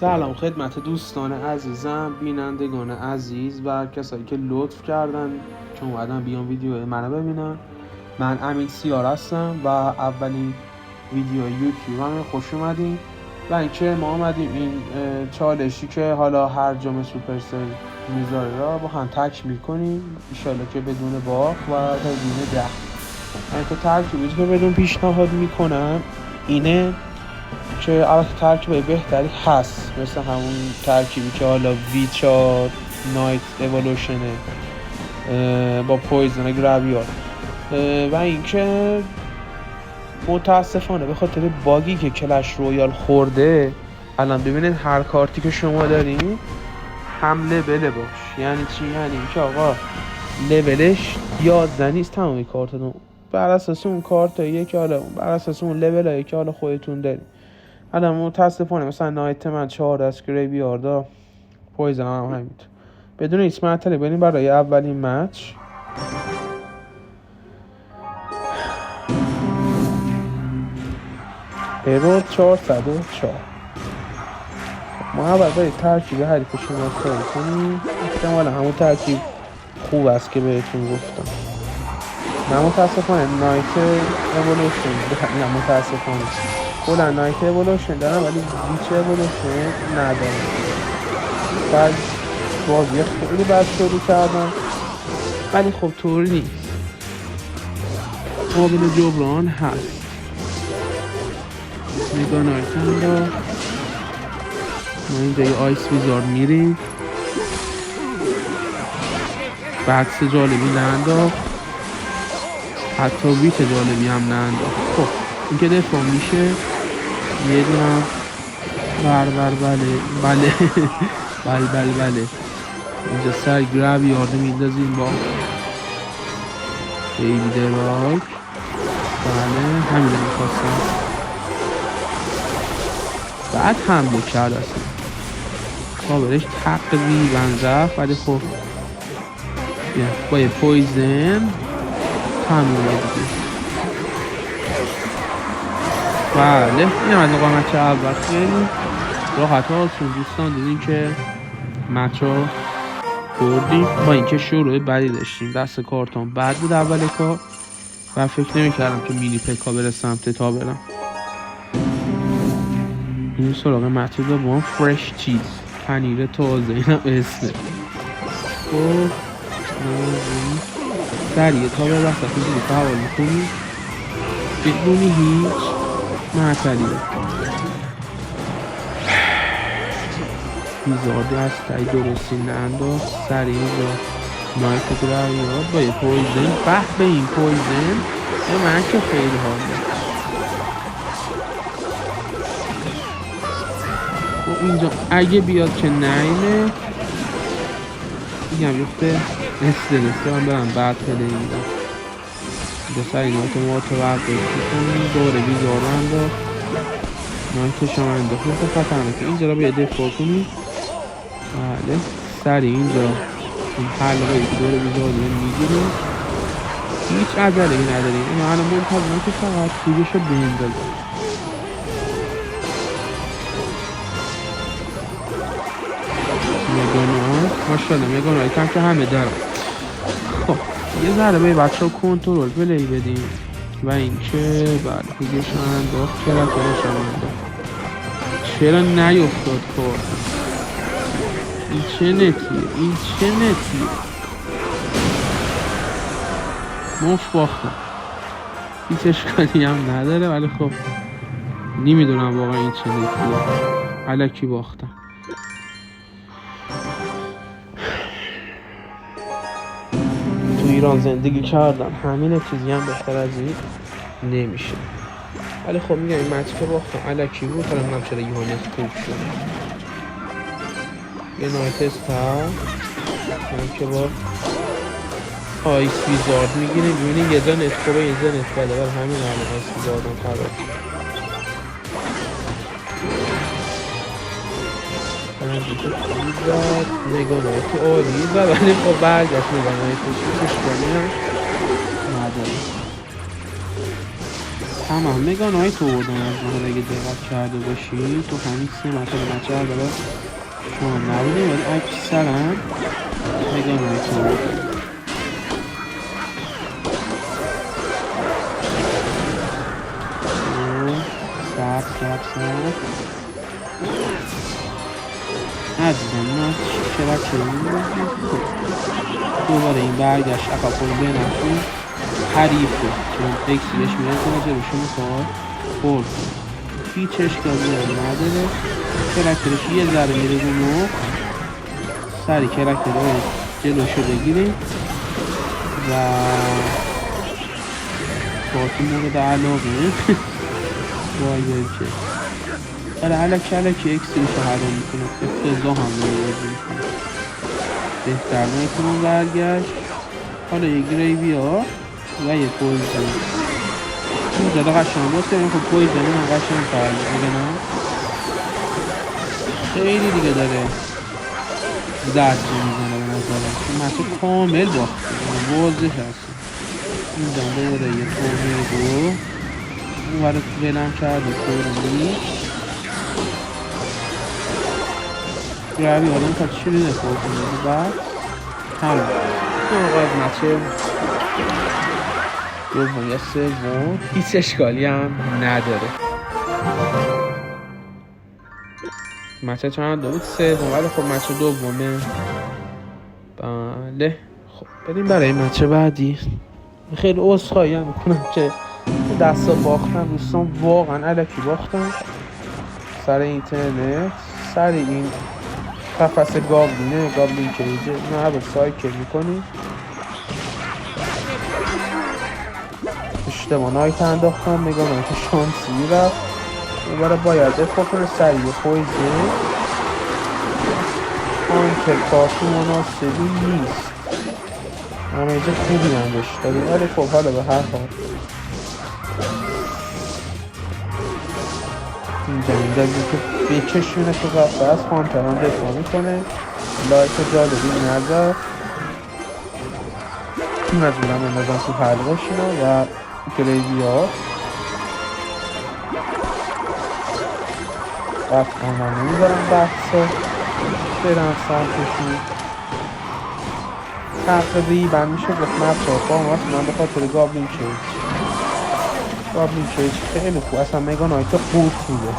سلام خدمت دوستان عزیزم، بینندگان عزیز و کسایی که لطف کردن که اومدن بیان ویدیو منو ببینن. من امین سیار هستم و اولین ویدیو یوتیوب هم خوش اومدین و اینکه ما آمدیم این چالشی که حالا هر جام سوپرسل میذاره را با هم تکمیل کنیم انشالله که بدون باخت و بدون 10. من که ترکیبی که بدون پیشنهاد میکنم اینه که البته ترکیب بهتری هست، مثل همون ترکیبی که حالا ویچار نایت اِوولوشنه با پویزن گراویار و اینکه متاسفانه به خاطر باگی که کلش رویال خورده الان ببینید هر کارتی که شما دارین هم لبله باش. یعنی چی؟ یعنی که آقا لولش 11 نیست تمامی کارتون بر اساس اون کارتاییه که حالا بر اساس اون لولایی که حالا خودتون دارین. الان متاسفانه مثلا نایت من 4 از گریویاردا پویزن هم همینطور. بدون هیچ معطلی بریم برای اولین مچ. ایرور 404. ما اول باید ترکیب حریف شما سایی کنیم. احتمالا همون ترکیب خوب است که بهتون گفتم. نه متاسفانه نایت اِوولوشن نه متاسفانه کلا نایت اِوولوشن دارم ولی ویچ اِوولوشن ندارم. بعد بازی خیلی بد شروع کردم ولی خب طوری نیست، قابل جبران هست. نگاه نایتم را ما اینجا یه آیس ویزارد میریم، بکس جالبی ننداخت، حتی ویچ جالبی هم ننداخت. خب این که دفاع میشه یه دونم بله اینجا سر گراویارد میندازیم با بیبی دراگ. بله همین رو میخواستم. بعد حمله کرد اصلا کابرش تقریبا رفت ولی خب با یه پویزن تمومه دیگه. بله این از مقامت اول خیلی راحت ها آسون دوستان دیدیم که مچ ها بردیم. با اینکه شروع بدی داشتیم، دست کارتون بد بود اول کار و فکر نمی کردم که مینی پکا بره سمت تا برم. این سراغ مچ دوم فرش چیز پنیر تازه، اینم اسمه. خب سریع تا به وسط اینجوری فعال میکنی بدونی هیچ معطلیه. ویزاردی از تایی درستی ننداخت. سریع اینجا نایت گراویارد با یه پویزن. به این پویزن به من که خیلی حال داشت. خب اینجا اگه بیاد که نایمه میگم یفته استرسی هم برم بعد پلی میدم. اینجا سریع نایت متوقع کنیم دوره ویزارد انداخت. نایتش هم انداخت مثل خطرنه که اینجا را باید دفاع کنیم. بله سریع اینجا این حلقه که دوره ویزارد میگیریم. هیچ عجله‌ای نداریم. اما الان منتظرم که فقط تیرش رو بندازه. مگانوات ماشاءالله مگانوات هم که همه دارم. خب یه ذره به بچه ها کنترل پلی بدیم و اینکه بله دیگه شما انداخت چرا کنش هم انداخت. چرا نیفتاد کار؟ این چه نتیه مفت باختم. هیچ اشکالی هم نداره ولی خب نمیدونم واقعا این چه نتیه، الکی باختم. تو ایران زندگی کردن همین چیزی هم بهتر از این نمیشه. ولی خب میگم این مچ که باختم الکی بود. حالا منم چرا یهانیت خوب شد. یه نایت استر من که با آیس ویزارد میگیریم. ببینید یه جا نتکوبه یه جا نتکوبه بر همین الان آیس ویزارد هم خراب نگانایت عالی زد ولی خب برگشت نگانایتش اشکالی هم نداره. تمام مگان های تو بردن از مهر اگه دقت کرده باشی تو همین سه مطب بچه ها داره شما نبوده ولی اکثرا مگان های تو بردن سب عزیزم من چرا دوباره این برگشت اقا به نفون حریفه چون اکسی بهش میره که راجع بشه میخواد خورد هیچ اشکالی نداره کرکترش یه ذره میره رو نوع سری کرکتر رو جلوشو بگیریم و باتی مورد علاقه وای که برای علکی اکسیش رو حرام میکنه افتضاح هم نمیازی میکنه بهتر نمیتونم برگشت حالا یه گریوی ها و یه پویزن این زده قشنگ باز که این خب پویزنی من قشنگ فرد اگه نه خیلی دیگه داره زرجی میزنه به نظرم چون محصول کامل باخته واضح هست این زنده بوده یه تومه رو اون برای ولم کرده کورمی گرابی آدم تا چی رو نفور کنید و همون این آقا از مچه دوم یا سوم هیچ اشکالی هم نداره مچه چند دو بود سوم ولی خب مچه دومه بله خب بریم برای مچه بعدی خیلی عذرخواهی هم میکنم که دستا باختم دوستان واقعا الکی باختم سر اینترنت سر این قفس گابلین کیجه نه به سایکل میکنی اشتباه نایت انداختم نگاه نایت شانسی رفت دوباره باید دفاع کنه سریع خویزه آنکر کارتون مناسبی نیست امیجه خوبی هم بهش داریم ولی خب حالا به هر حال اینجا که بکشونه تو قفصه از خانتران دفاع میکنه لایت جالبی نظر مجبورم بندازم تو حلقشون و گریوی ها قطعا من نمیذارم بحثا برم سمتشون تقریبا میشه گفت مبچه ها من به خاطر گابلین کیج خیلی خوب اصلا مگان هایت خود خوبه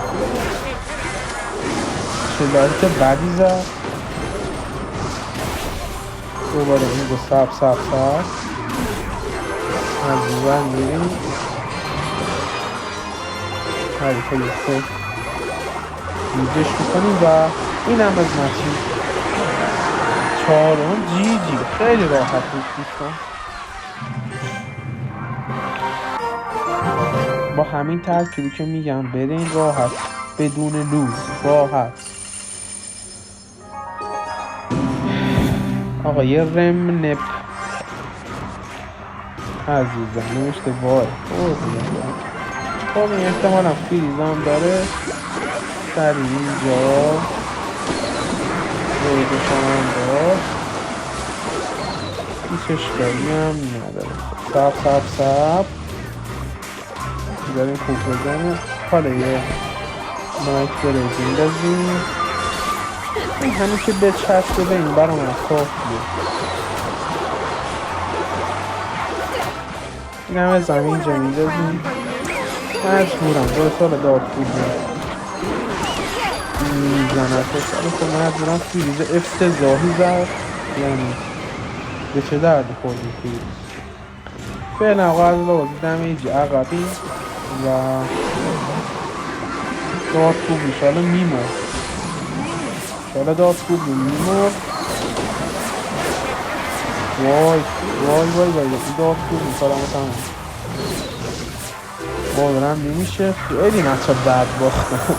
چه لایت بدی زد دوباره این گو سب از دیگر میریم حریفه یه خوب میجش میکنیم و این هم از مچی چهارم جی خیلی راحت بود دوستان با همین ترکیبی که میگم برین راحت بدون لوز راحت آقا یه رم نپ عزیزم نوشته وای خب این احتمال هم فریزم داره سر اینجا رویدشان هم دار هیچ اشکالی هم نداره سب داریم خوب بزنیم حالا یه نایت بریزیم بزنیم این همین که به چسبه به این برام کافیه این همه زمین جا میدازیم مجبورم دو سال دار بودیم میزنتش ولی خب مجبورم فریز افتضاحی زد یعنی به چه درد خوردیم فریز فعلا آقا از لحاظ دمیجی عقبی و داد خوب میشه حالا میمرد حالا داد خوب میمرد وای داد خوب میشه حالا تمام باورم نمیشه خیلی مچه بد باختم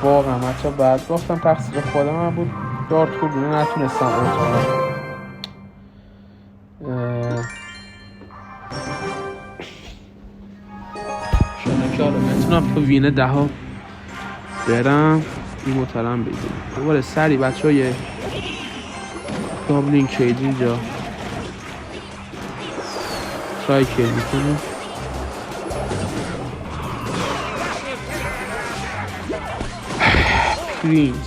واقعا مچه بد باختم تقصیر خودم هم بود داد خوب نتونستم اوت شده که حالا نتونم تو وینه 10 برم این محترم بگیرم دوباره سری بچه های گابلین کیج اینجا سایکل میکنه پرینس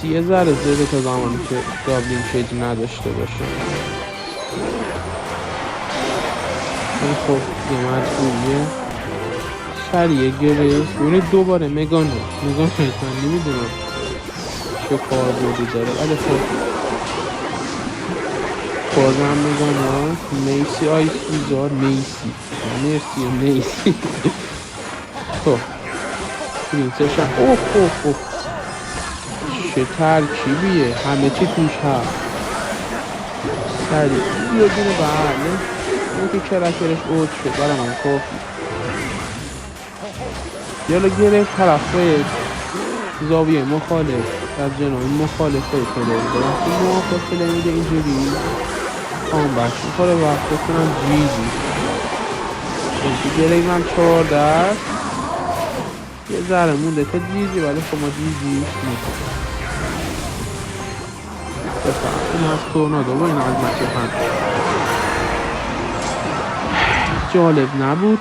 یه ذره زده تا زمانی که گابلین کیج نداشته باشه. ولی خب یه مجبوریه. سریع گرفت. ببینید دوباره مگانو من نمیدونم چه کار بودی داره، ولی خب بازم مگانو. میسی آیس بیزار مرسی خب پرینسش هم اوه چه ترکیبیه، همه چی توش هست. سریع یه دونه بله اون که کرکرش اوت شد برای من کافی. یالا گرفت طرف زاویه مخالف از جنوب مخالفه پلی میده. وقتی موافق پلی میده اینجوری کامبک میخوره وقت بکنم جیزی گره من 14 یه ذره مونده تا جیزی، ولی خب ما جیزی میکنم. بفرم این هست تورنادو با این از مچه جالب نبود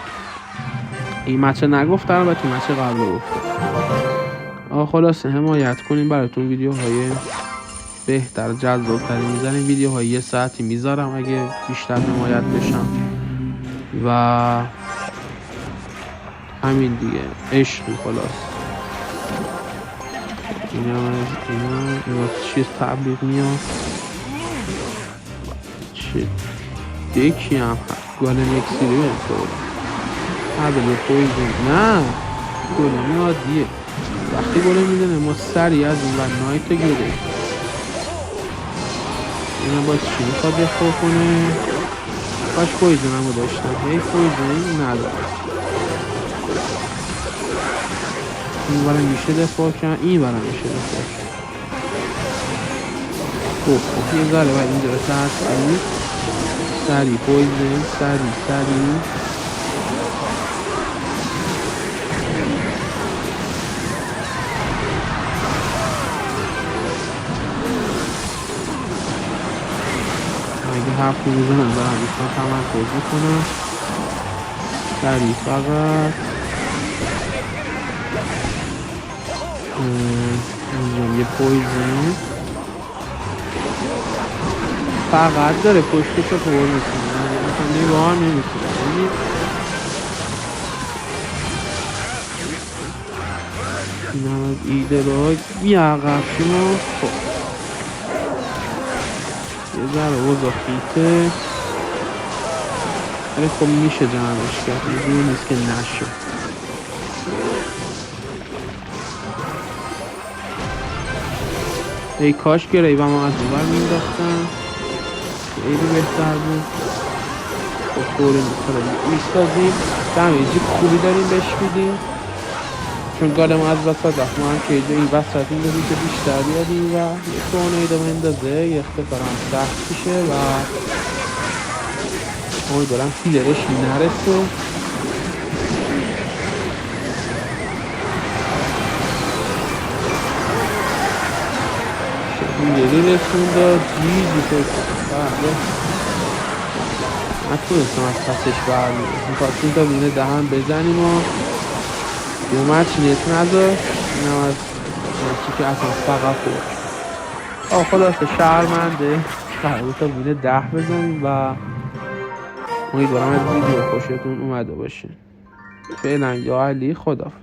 این مچه نگفتم و تو مچه قبل گفتم. خلاصه حمایت کنیم براتون ویدیوهای بهتر جذاب‌تری میزنیم. ویدیوهای 1 ساعتی میذارم اگه بیشتر حمایت بشم و همین دیگه عشقی. خلاص اینا چیز تبلیغ میاد چه دیکی هم هست گل مکسیری بینطور عدل پویزن نه گل عادیه. وقتی گل میدنه ما سریع از اون و نایت گیره اینا باید چی میخواد دفاع کنه. کاش پویزن همو داشتم هی پویزن ندارم. این برای میشه دفاع کن این برای میشه دفاع کن. خب یه ذره باید اینجا رو تحصیل سریع پویزن سریع اگه هفت میزنم دارم بیشتر تمرکز میکنم. سریع فقط اینجا یه پویزن فقط داره پشتشو پر میکنه مثلا نگاه نمیکنه. این هم از ایده رو بیاقف شما. خب یه ذره اوضا خیته ولی خب میشه جمعش کرد اینجور نیست که نشه. ای کاش گریو هم از اون بر مینداختم خیلی بهتر بود. خب طوری میستازیم دمیجی خوبی داریم بهش میدیم چون گال ما از وسط رفت. ما هم که این وسط این داریم که بیشتر بیادیم و یه تورنیدو مندازه یه اختفارم سخت میشه و امیدوارم فیلرش نرسه. شکلی رسون داد جیزی فکر نتونستم از پسش برمیم میخواستیم تا بینه دهن بزنیم و دو مچ نت نداشت. این هم از مچی که اصلا فقط خورد. خلاصه شهرمنده قرار تا بینه 10 بزنیم و امیدوارم از ویدیو خوشتون اومده باشه. فعلا یا علی خداحافظ.